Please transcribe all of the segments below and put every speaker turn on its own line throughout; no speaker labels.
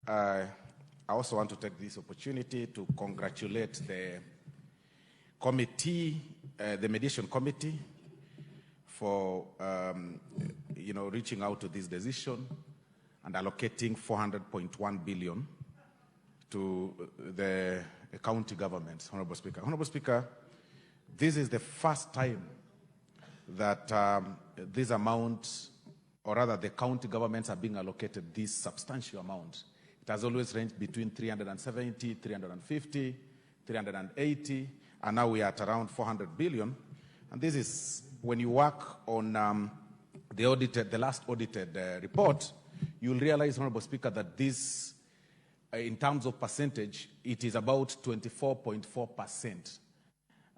I also want to take this opportunity to congratulate the committee, the mediation committee, for reaching out to this decision and allocating 400.1 billion to the county governments. Honorable Speaker. Honorable Speaker, this is the first time that this amount, or rather the county governments, are being allocated this substantial amount. It has always ranged between 370, 350, 380, and now we are at around 400 billion. And this is, when you work on the last audited report, you'll realize, Honorable Speaker, that this, in terms of percentage, it is about 24.4%.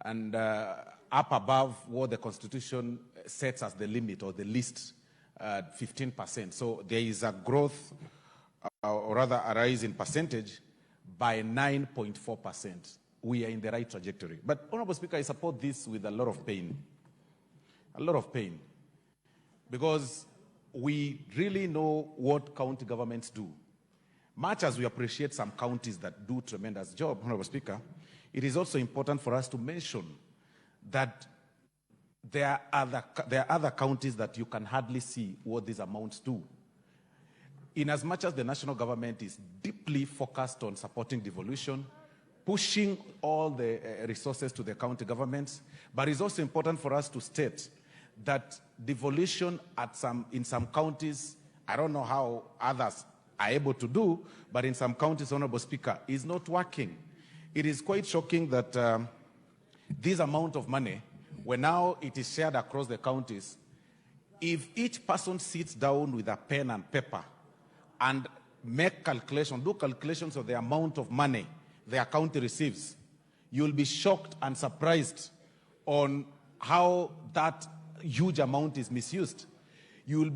And up above what the Constitution sets as the limit or the least, 15%. So there is a growth, or rather a rise in percentage by 9.4%. We are in the right trajectory. But, Honorable Speaker, I support this with a lot of pain. A lot of pain. Because we really know what county governments do. Much as we appreciate some counties that do a tremendous job, Honorable Speaker, it is also important for us to mention that there are other counties that you can hardly see what these amounts do. In as much as the national government is deeply focused on supporting devolution, pushing all the resources to the county governments, but it's also important for us to state that devolution in some counties, I don't know how others are able to do, but in some counties, Honorable Speaker, is not working. It is quite shocking that this amount of money, when now it is shared across the counties, if each person sits down with a pen and paper and do calculations of the amount of money their county receives, you'll be shocked and surprised on how that huge amount is misused. You'll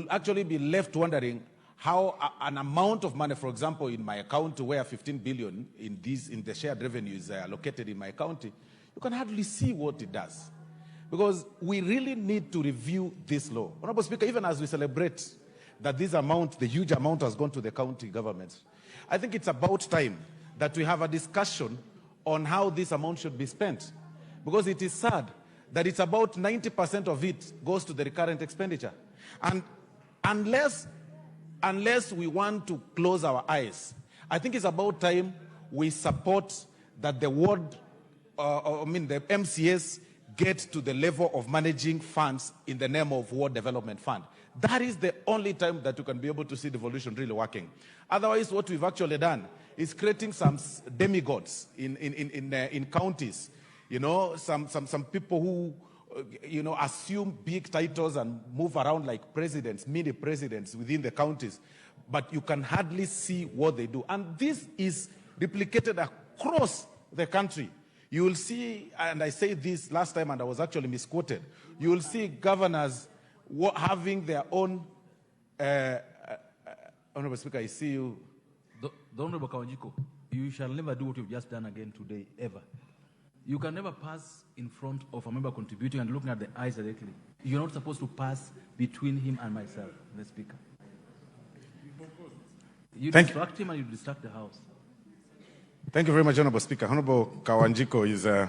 actually be left wondering how an amount of money, for example, in my county, where 15 billion in the shared revenue is allocated in my county, you can hardly see what it does. Because we really need to review this law. Honorable Speaker, even as we celebrate that this amount, the huge amount, has gone to the county governments, I think it's about time that we have a discussion on how this amount should be spent. Because it is sad that it's about 90% of it goes to the recurrent expenditure. And unless we want to close our eyes, I think it's about time we support that the MCS get to the level of managing funds in the name of Ward Development Fund. That is the only time that you can be able to see devolution really working. Otherwise, what we've actually done is creating some demigods in counties. You know, some people who, assume big titles and move around like presidents, mini presidents within the counties, but you can hardly see what they do. And this is replicated across the country. You will see, and I said this last time and I was actually misquoted, you will see governors having their own, Honorable Speaker, I see you.
The Honorable Kawajiko, you shall never do what you've just done again today, ever. You can never pass in front of a member contributing and looking at the eyes directly. You're not supposed to pass between him and myself, the Speaker. You distract him and you distract the House.
Thank you very much, Honorable Speaker. Honorable Kawanjiko is, I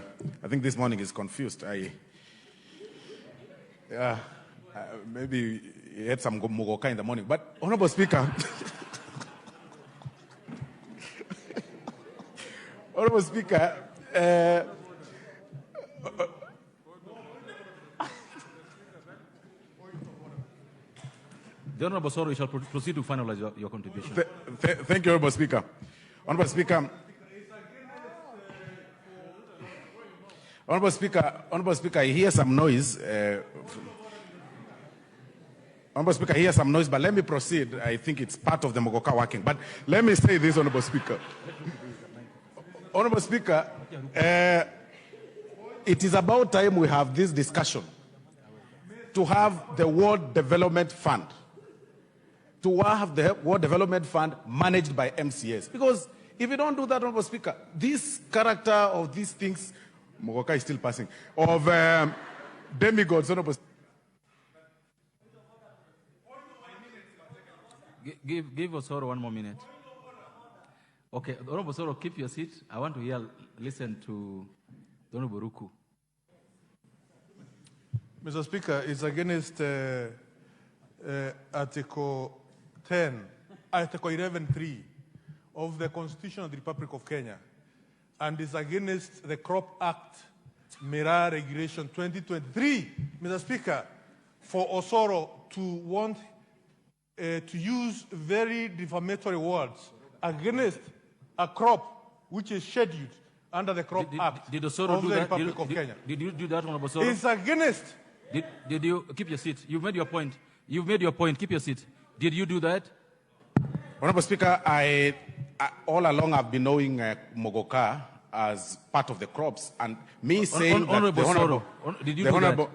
think this morning is confused. Maybe he had some Muguka in the morning. But, Honorable Speaker, Honorable Speaker,
the Honorable Osoro, you shall proceed to finalize your contribution.
Thank you, Honorable Speaker. Honorable Speaker, I hear some noise. Honorable Speaker, I hear some noise, but let me proceed. I think it's part of the Muguka working. But let me say this, Honorable Speaker. Honorable Speaker, it is about time we have this discussion to have the World Development Fund, managed by MCS. Because if you don't do that, Honorable Speaker, this character of these things, Muguka is still passing, of demigods, Honorable Speaker.
Give Osoro 1 more minute. Okay, Honorable Osoro, keep your seat. I want to listen to Honorable Ruku.
Mr. Speaker, it's against Article 11.3 of the Constitution of the Republic of Kenya, and is against the Crop Act Mirror Regulation 2023, Mr. Speaker, for Osoro to want to use very defamatory words against a crop which is scheduled under the Crop Act
did Osoro
of
do
the
that?
Republic of Kenya.
Did you do that, Honorable Osoro?
It's against.
Did you keep your seat? You've made your point. You've made your point. Keep your seat. Did you do that?
Honorable Speaker, I all along I've been knowing Muguka as part of the crops, and me saying
Honorable
that the
Osoro, did you do that?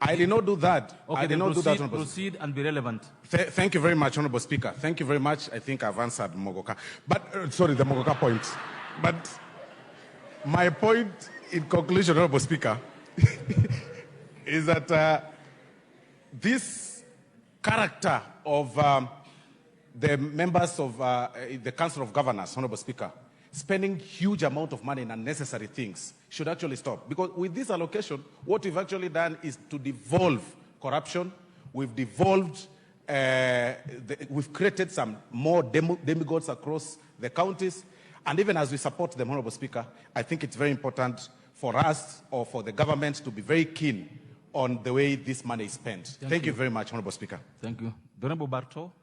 I did not do that.
Okay,
I did not do that, Honorable.
Proceed and be relevant.
Thank you very much, Honorable Speaker. Thank you very much. I think I've answered Muguka. But, sorry, the Muguka point. But my point in conclusion, Honorable Speaker, is that this character of the members of the Council of Governors, Honorable Speaker, spending huge amount of money in unnecessary things should actually stop. Because with this allocation, what we've actually done is to devolve corruption. We've devolved, we've created some more demigods across the counties. And even as we support them, Honorable Speaker, I think it's very important for us or for the government to be very keen on the way this money is spent. Thank you very much, Honorable Speaker.
Thank you. Honorable Barto.